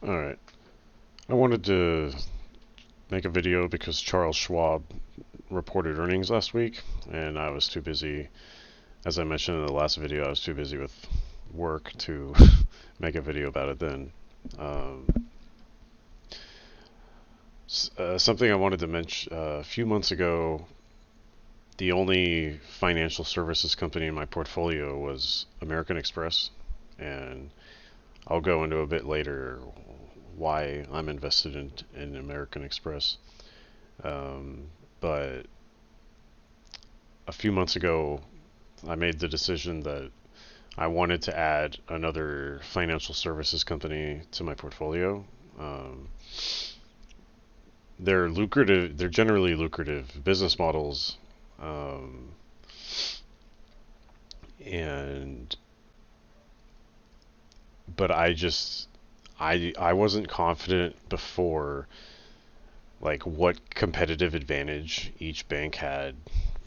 Alright. I wanted to make a video because Charles Schwab reported earnings last week, and I was too busy, as I mentioned in the last video, I was too busy with work to make a video about it then. Um, Something I wanted to mention a few months ago, the only financial services company in my portfolio was American Express, and I'll go into a bit later why I'm invested in American Express. Um, but a few months ago, I made the decision that I wanted to add another financial services company to my portfolio. Um, they're lucrative. They're generally lucrative business models, um, and but I wasn't confident before, like what competitive advantage each bank had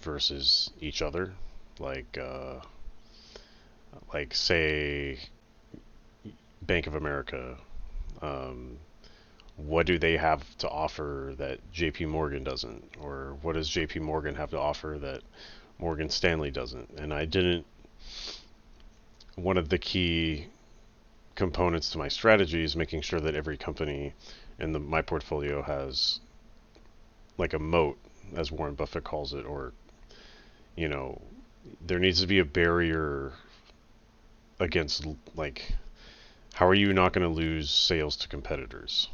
versus each other. Like say Bank of America. Um, what do they have to offer that JP Morgan doesn't? Or what does JP Morgan have to offer that Morgan Stanley doesn't? And I didn't, one of the key components to my strategy is making sure that every company in my portfolio has like a moat, as Warren Buffett calls it, or, you know, there needs to be a barrier against, like, how are you not going to lose sales to competitors?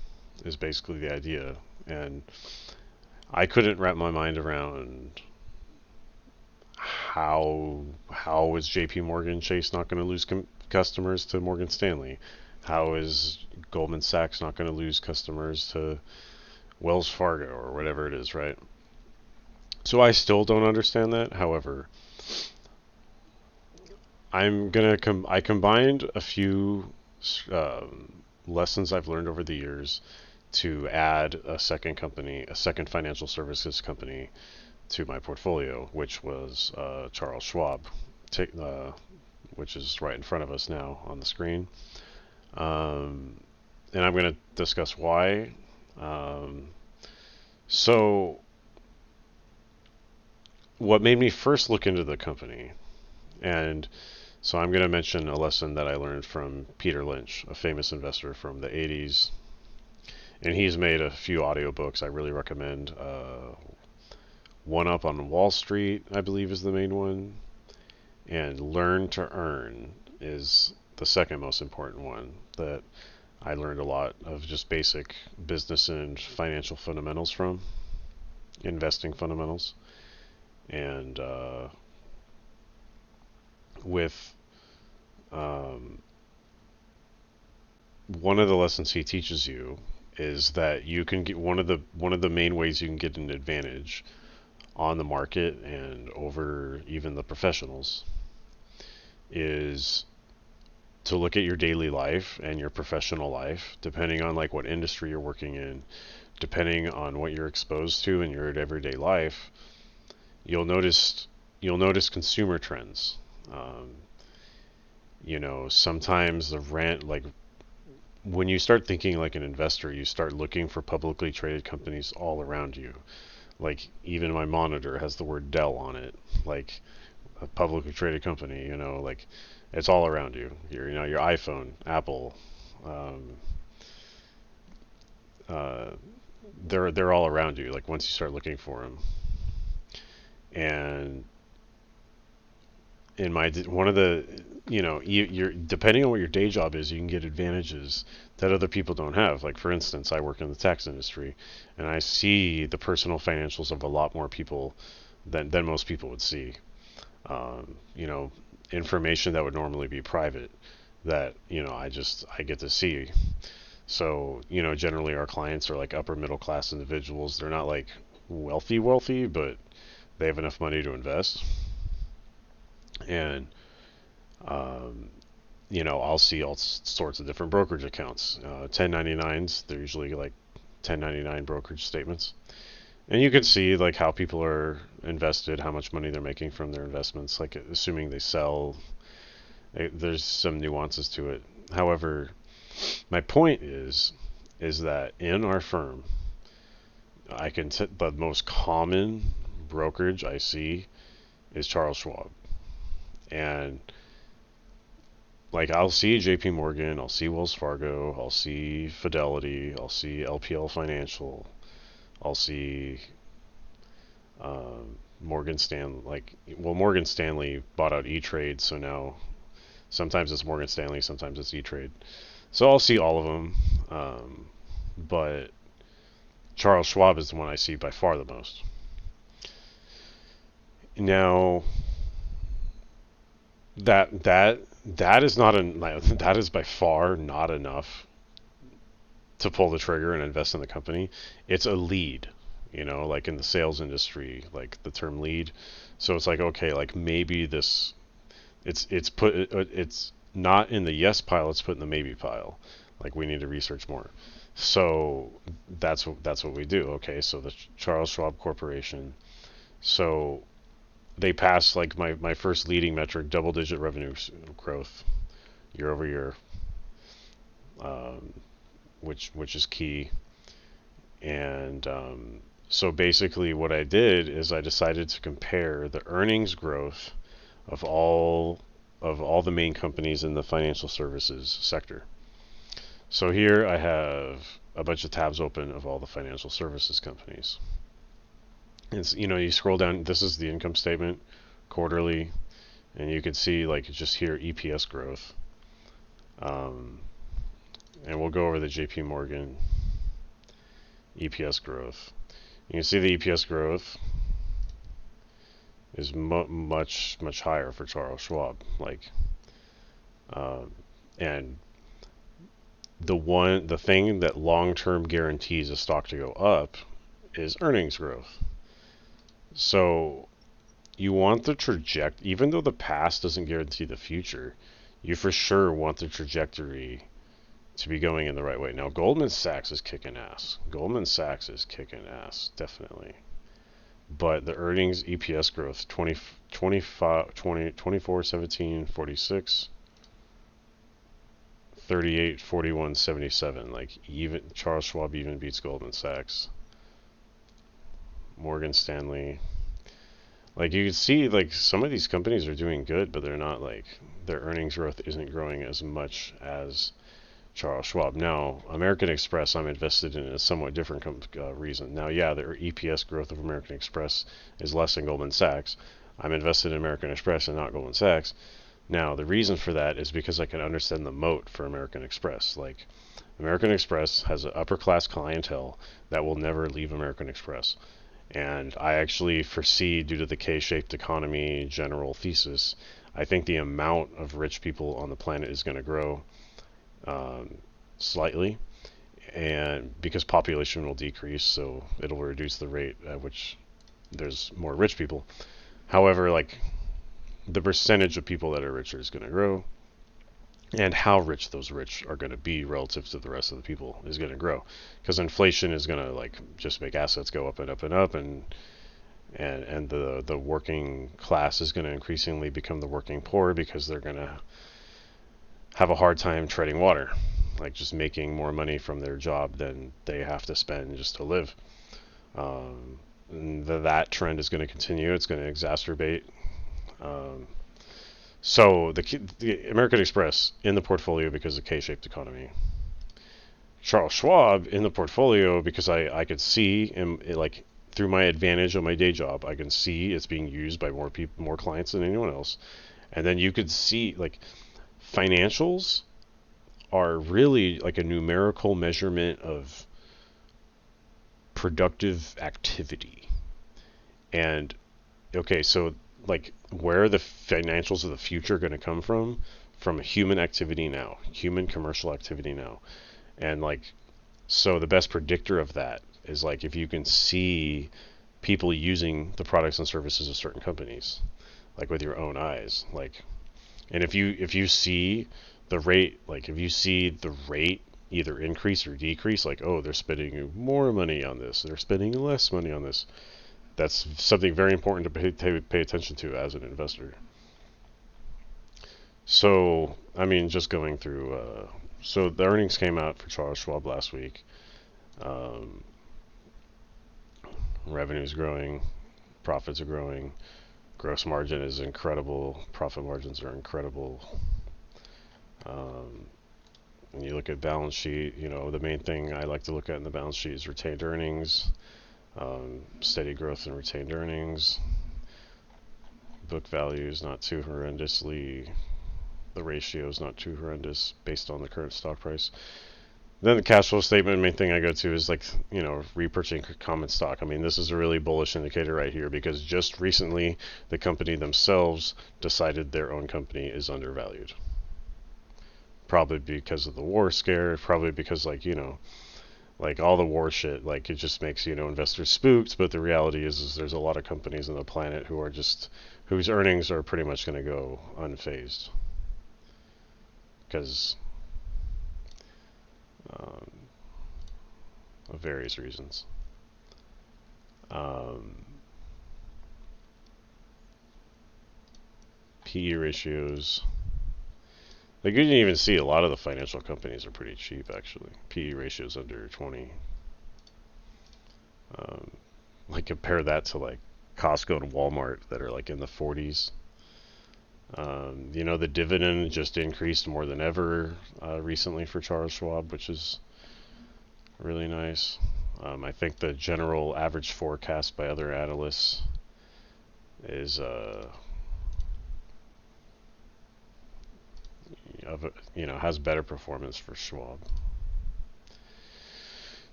Is basically the idea. And I couldn't wrap my mind around how is J.P. Morgan Chase not going to lose customers to Morgan Stanley? How is Goldman Sachs not going to lose customers to Wells Fargo or whatever it is, right? So I still don't understand that. However, I combined a few lessons I've learned over the years to add a second company, a second financial services company to my portfolio, which was Charles Schwab, which is right in front of us now on the screen. Um, and I'm going to discuss why. Um, so, what made me first look into the company, and so I'm going to mention a lesson that I learned from Peter Lynch, a famous investor from the 80s, and he's made a few audiobooks I really recommend. One Up on Wall Street, I believe, is the main one, and Learn to Earn is the second most important one that I learned a lot of just basic business and financial fundamentals from, investing fundamentals. And with um, one of the lessons he teaches you is that you can get one of the main ways you can get an advantage on the market and over even the professionals is to look at your daily life and your professional life, depending on like what industry you're working in, depending on what you're exposed to in your everyday life, you'll notice you'll notice consumer trends. Um, sometimes the rent, like when you start thinking like an investor, you start looking for publicly traded companies all around you. Like even my monitor has the word Dell on it, like a publicly traded company. Like it's all around you. Your iPhone, Apple, um, uh, they're all around you. Like once you start looking for them, and in my one of the you're depending on what your day job is, you can get advantages that other people don't have. Like for instance, I work in the tax industry, and I see the personal financials of a lot more people than most people would see. Um, you know, Information that would normally be private that I get to see. So generally our clients are like upper middle class individuals. They're not like wealthy, but they have enough money to invest. And um, I'll see all sorts of different brokerage accounts. 1099s, they're usually like 1099 brokerage statements. And you can see like how people are invested, how much money they're making from their investments, like assuming they sell. There's some nuances to it. However, My point is that in our firm, the most common brokerage I see is Charles Schwab. And like I'll see JP Morgan, I'll see Wells Fargo, I'll see Fidelity, I'll see LPL Financial, I'll see Morgan Stanley. Morgan Stanley bought out E-Trade, so now sometimes it's Morgan Stanley, sometimes it's E-Trade. So I'll see all of them, but Charles Schwab is the one I see by far the most. Now, that is not that is by far not enough to pull the trigger and invest in the company. It's a lead, like in the sales industry, like the term lead. So it's like, okay, like maybe this, it's not in the yes pile, it's put in the maybe pile. Like we need to research more. So that's what we do. Okay, so the Charles Schwab Corporation. So they passed like my first leading metric, double-digit revenue growth year over year, which is key. And so basically, what I did is I decided to compare the earnings growth of all the main companies in the financial services sector. So here I have a bunch of tabs open of all the financial services companies. It's, you scroll down, this is the income statement quarterly, and you can see like just here EPS growth. And we'll go over the JP Morgan EPS growth. You can see the EPS growth is much higher for Charles Schwab. And the thing that long-term guarantees a stock to go up is earnings growth. So you want the trajectory, even though the past doesn't guarantee the future, you for sure want the trajectory to be going in the right way. Now, Goldman Sachs is kicking ass. Definitely. But the earnings EPS growth, 24, 17, 46, 38, 41, 77. Like even Charles Schwab even beats Goldman Sachs. Morgan Stanley. Like you can see, like some of these companies are doing good, but they're not like their earnings growth isn't growing as much as Charles Schwab. Now, American Express, I'm invested in a somewhat different reason. Now, yeah, the EPS growth of American Express is less than Goldman Sachs. I'm invested in American Express and not Goldman Sachs. Now, the reason for that is because I can understand the moat for American Express. Like, American Express has an upper class clientele that will never leave American Express. And I actually foresee, due to the K-shaped economy general thesis, I think the amount of rich people on the planet is going to grow slightly, and because population will decrease, so it'll reduce the rate at which there's more rich people. However, like the percentage of people that are richer is going to grow, and how rich those rich are going to be relative to the rest of the people is going to grow, because inflation is going to like just make assets go up and up and up, and the working class is going to increasingly become the working poor because they're going to have a hard time treading water, like just making more money from their job than they have to spend just to live. That trend is going to continue. It's going to exacerbate. So the American Express in the portfolio because of K-shaped economy. Charles Schwab in the portfolio because I could see, and like through my advantage on my day job, I can see it's being used by more people, more clients than anyone else. And then you could see like financials are really like a numerical measurement of productive activity. And okay, so like where are the financials of the future going to come from? From human activity now, human commercial activity now. And like, so the best predictor of that is like if you can see people using the products and services of certain companies, like with your own eyes, like, and if you see the rate, like if you see the rate either increase or decrease, like, oh, they're spending more money on this, they're spending less money on this, that's something very important to pay attention to as an investor. So, I mean, just going through So the earnings came out for Charles Schwab last week. Um, Revenue is growing, profits are growing, gross margin is incredible, profit margins are incredible. When you look at balance sheet, the main thing I like to look at in the balance sheet is retained earnings, steady growth in retained earnings. Book value is not too horrendously, the ratio is not too horrendous based on the current stock price. Then the cash flow statement, main thing I go to is repurchasing common stock. I mean, this is a really bullish indicator right here because just recently the company themselves decided their own company is undervalued. Probably because of the war scare, probably because all the war shit, it just makes, investors spooked, but the reality is there's a lot of companies on the planet whose earnings are pretty much going to go unfazed. Because of various reasons. PE ratios. You can even see a lot of the financial companies are pretty cheap, actually. PE ratios under 20. Compare that to Costco and Walmart that are in the 40s. The dividend just increased more than ever recently for Charles Schwab, which is really nice. I think the general average forecast by other analysts is has better performance for Schwab.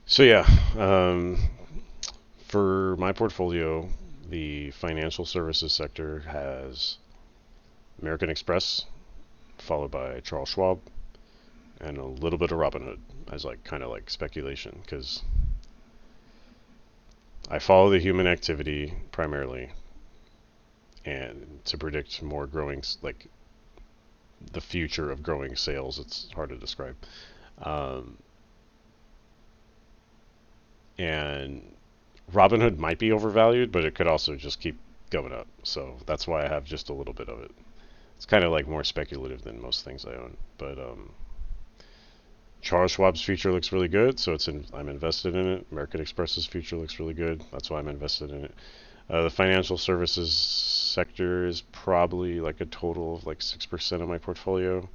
So yeah, for my portfolio, the financial services sector has American Express, followed by Charles Schwab, and a little bit of Robinhood as kind of speculation, because I follow the human activity primarily, and to predict more growing, the future of growing sales, it's hard to describe. And Robinhood might be overvalued, but it could also just keep going up. So that's why I have just a little bit of it. It's kind of more speculative than most things I own. But Charles Schwab's future looks really good, so I'm invested in it. American Express's future looks really good. That's why I'm invested in it. The financial services sector is probably a total of 6% of my portfolio.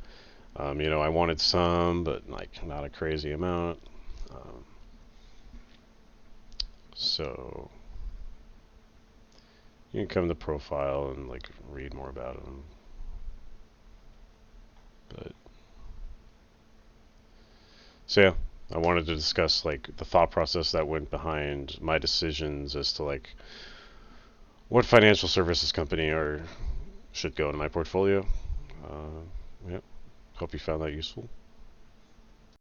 I wanted some, but not a crazy amount. So you can come to profile and read more about them. But so yeah, I wanted to discuss the thought process that went behind my decisions as to what financial services company should go in my portfolio. Yeah, hope you found that useful.